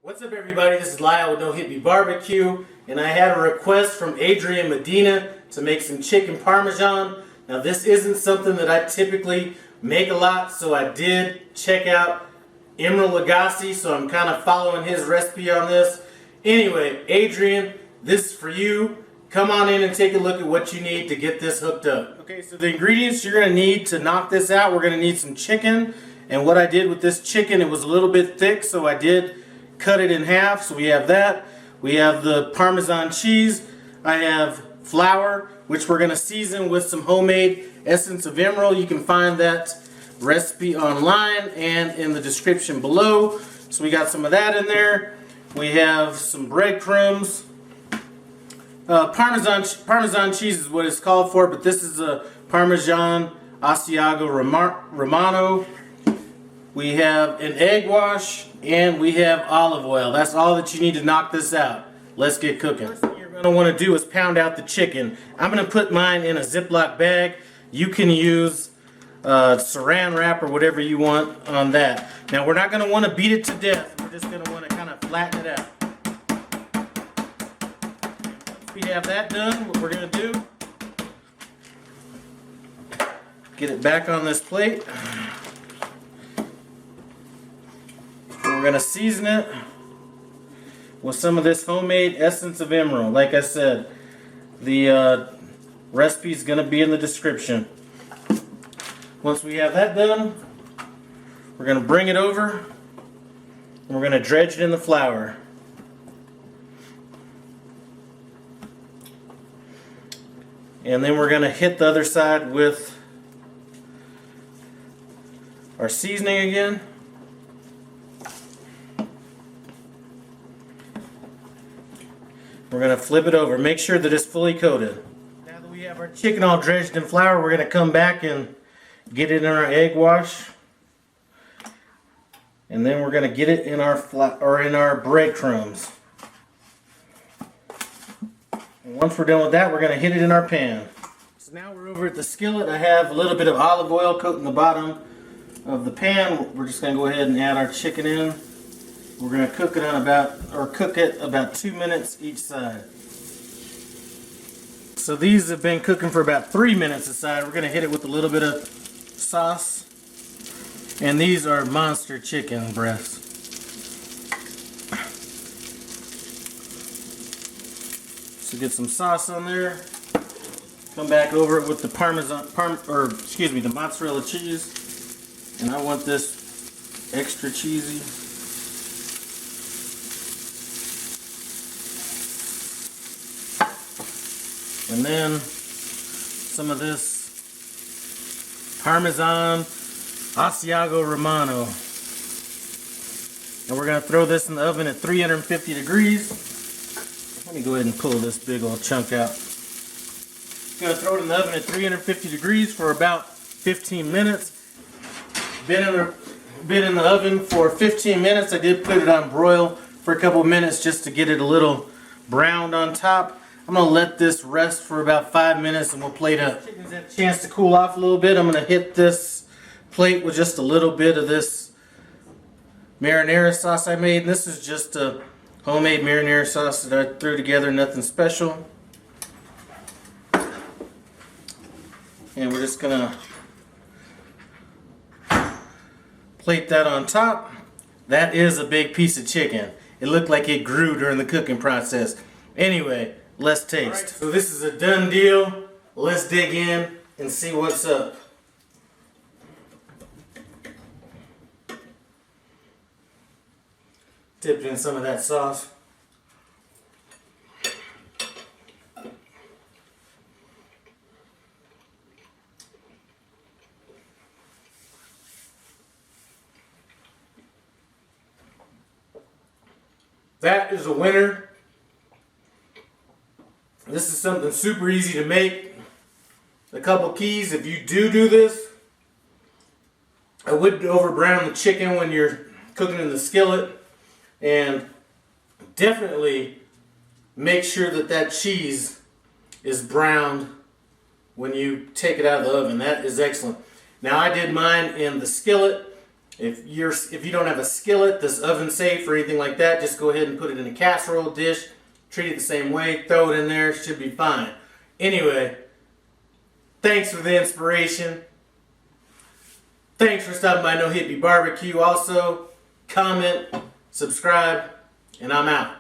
What's up, everybody? This is Lyle with No Hit Me Barbecue, and I had a request from Adrian Medina to make some chicken parmesan. Now, this isn't something that I typically make a lot, so I did check out Emeril Lagasse, so I'm kind of following his recipe on this. Anyway, Adrian, this is for you. Come on in and take a look at what you need to get this hooked up. Okay, so the ingredients you're going to need to knock this out, we're going to need some chicken. And what I did with this chicken, it was a little bit thick, so I did cut it in half. So we have that. We have the Parmesan cheese. I have flour, which we're going to season with some homemade essence of Emeril. You can find that recipe online and in the description below. So we got some of that in there. We have some breadcrumbs. Parmesan cheese is what it's called for, but this is a Parmigiana Romano. We have an egg wash, and we have olive oil. That's all that you need to knock this out. Let's get cooking. First thing you're going to want to do is pound out the chicken. I'm going to put mine in a Ziploc bag. You can use saran wrap or whatever you want on that. Now, we're not going to want to beat it to death. We're just going to want to kind of flatten it out. Once we have that done, what we're going to do, get it back on this plate. We're going to season it with some of this homemade essence of Emeril. Like I said, the recipe is going to be in the description. Once we have that done, we're going to bring it over and we're going to dredge it in the flour. And then we're going to hit the other side with our seasoning again. We're going to flip it over. Make sure that it's fully coated. Now that we have our chicken all dredged in flour, we're going to come back and get it in our egg wash. And then we're going to get it in our breadcrumbs. And once we're done with that, we're going to hit it in our pan. So now we're over at the skillet. I have a little bit of olive oil coating the bottom of the pan. We're just going to go ahead and add our chicken in. We're going to cook it about 2 minutes each side. So these have been cooking for about 3 minutes a side. We're going to hit it with a little bit of sauce. And these are monster chicken breasts. So get some sauce on there. Come back over it with the the mozzarella cheese. And I want this extra cheesy. And then some of this Parmesan Romano. And we're going to throw this in the oven at 350 degrees. Let me go ahead and pull this big old chunk out. Going to throw it in the oven at 350 degrees for about 15 minutes. Been in the oven for 15 minutes. I did put it on broil for a couple minutes just to get it a little browned on top. I'm going to let this rest for about 5 minutes and we'll plate up. Chicken's had a chance to cool off a little bit. I'm going to hit this plate with just a little bit of this marinara sauce I made. And this is just a homemade marinara sauce that I threw together, nothing special. And we're just going to plate that on top. That is a big piece of chicken. It looked like it grew during the cooking process. Anyway, let's taste. Right, so this is a done deal. Let's dig in and see what's up. Dip it in some of that sauce. That is a winner. This is something super easy to make. A couple keys, if you do this, I wouldn't over brown the chicken when you're cooking in the skillet, and definitely make sure that cheese is browned when you take it out of the oven. That is excellent. Now I did mine in the skillet. If you don't have a skillet that's oven safe or anything like that, just go ahead and put it in a casserole dish. Treat it the same way. Throw it in there. It should be fine. Anyway, thanks for the inspiration. Thanks for stopping by No Hippie Barbecue. Also, comment, subscribe, and I'm out.